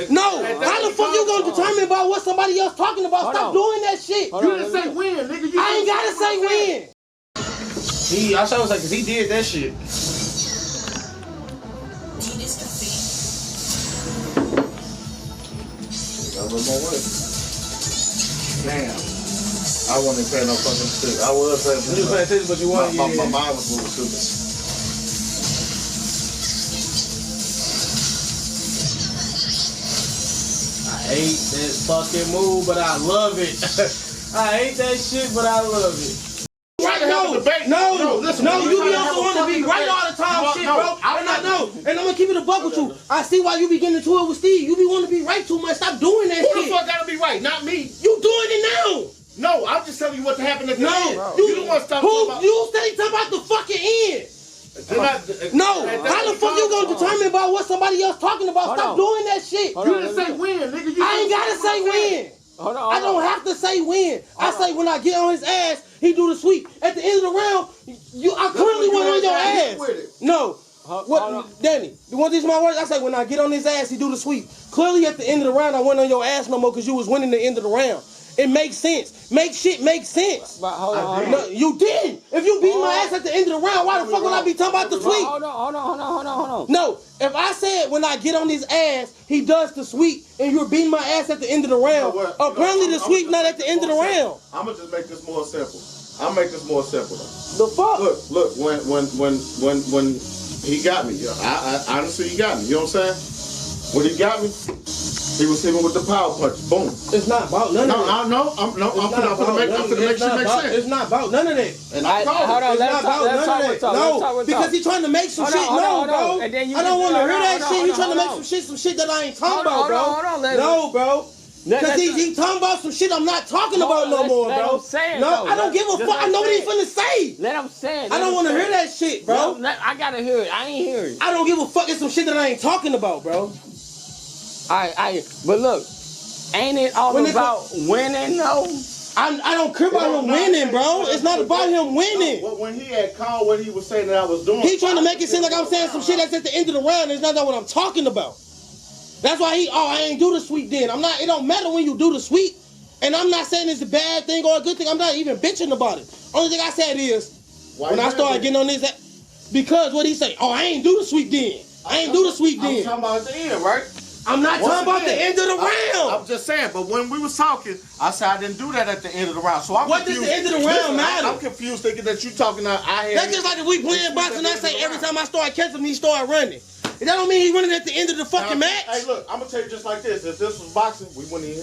No, how the fuck you gonna determine about what somebody else talking about? Stop doing that shit. You didn't say when, nigga. I ain't gotta say when. I saw was like, cause he did that shit. Damn. I wasn't paying no fucking shit. I was paying You was paying attention, but you wanted my mind was moving stupid. I hate that fucking move, but I love it. I hate that shit, but I love it. No, you be also want to be right all the time, shit, bro. And I know, and I'm gonna keep it a buck with you. I see why you be getting into it with Steve. You be wanting to be right too much. Stop doing that shit. Who the fuck gotta be right? Not me. You doing it now. No, I'm just telling you what happened at the end. You the one talking about. You steady talking about the fucking end. No, how the fuck you gonna determine about what somebody else talking about? Stop doing that shit. You didn't say when, nigga. I ain't gotta say when. I don't have to say when. I say when I get on his ass, he do the sweep. At the end of the round, I clearly went on your ass. No. What, Danny, you want these my words? I say when I get on his ass, he do the sweep. Clearly at the end of the round, I went on your ass no more because you was winning the end of the round. It makes sense. Make shit make sense. But hold on. No, you didn't. If you beat my ass at the end of the round, why the fuck would I be talking about the sweep? Hold on. No, if I said when I get on his ass, he does the sweep, and you're beating my ass at the end of the round, apparently the sweep not at the end of the round. I'm gonna just make this more simple. I'll make this more simple though. The fuck? Look, when he got me, I honestly he got me. You know what I'm saying? When he got me, he was hitting with the power punch. Boom. It's not about none of that. I'm gonna make shit make sense. It's not about none of that. And I told him. It's not about none of that. No, because he trying to make some shit. No, bro. I don't want to hear that shit. He trying to make some shit that I ain't talking about, bro. No, bro. Because he talking about some shit I'm not talking about no more, bro. No, I don't give a fuck. I know what he's finna say. Let him say it. I don't want to hear that shit, bro. I gotta hear it. I ain't hear it. I don't give a fuck. It's some shit that I ain't talking about, bro. But look, ain't it all about winning though? I don't care about him winning, bro. It's not about him winning. But when he had called what he was saying that I was doing, he trying to make it seem like I'm saying some shit that's at the end of the round. It's not what I'm talking about. That's why I ain't do the sweep then. It don't matter when you do the sweep. And I'm not saying it's a bad thing or a good thing. I'm not even bitching about it. Only thing I said is, when I started getting on this, because what he say, I ain't do the sweep then. I ain't do the sweep then. I'm talking about at the end, right? I'm not talking about the end of the round. I'm just saying, but when we was talking, I said I didn't do that at the end of the round. So I'm what confused. Does the end of the round matter? I'm confused thinking that you talking about That's just like if we playing boxing, I say every time I start catching him, he start running. That don't mean he's running at the end of the fucking match. Hey, look, I'm gonna tell you just like this. If this was boxing, he wouldn't be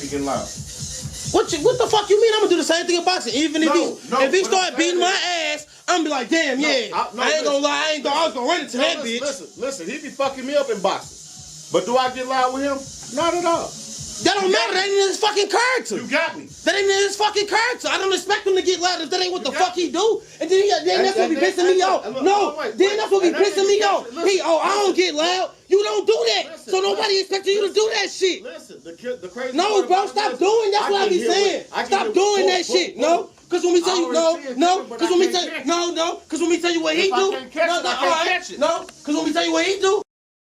getting loud. What the fuck you mean? I'm gonna do the same thing in boxing. Even if he start beating my ass, I'm gonna be like, damn, I ain't gonna lie, I was gonna run into that bitch. Listen, he be fucking me up in boxing. But do I get loud with him? Not at all. That don't matter. That ain't in his fucking character. You got me. That ain't in his fucking character. I don't expect him to get loud if that ain't what the fuck he do. And then that's what be pissing me off. No, then that's what be pissing me off. I don't get loud. You don't do that. So nobody expecting you to do that shit. Listen, the crazy. No, bro, stop doing. That's what I be saying. Stop doing that shit. No. Cause when we tell you cause when we tell you what he do, cause when we tell you what he do,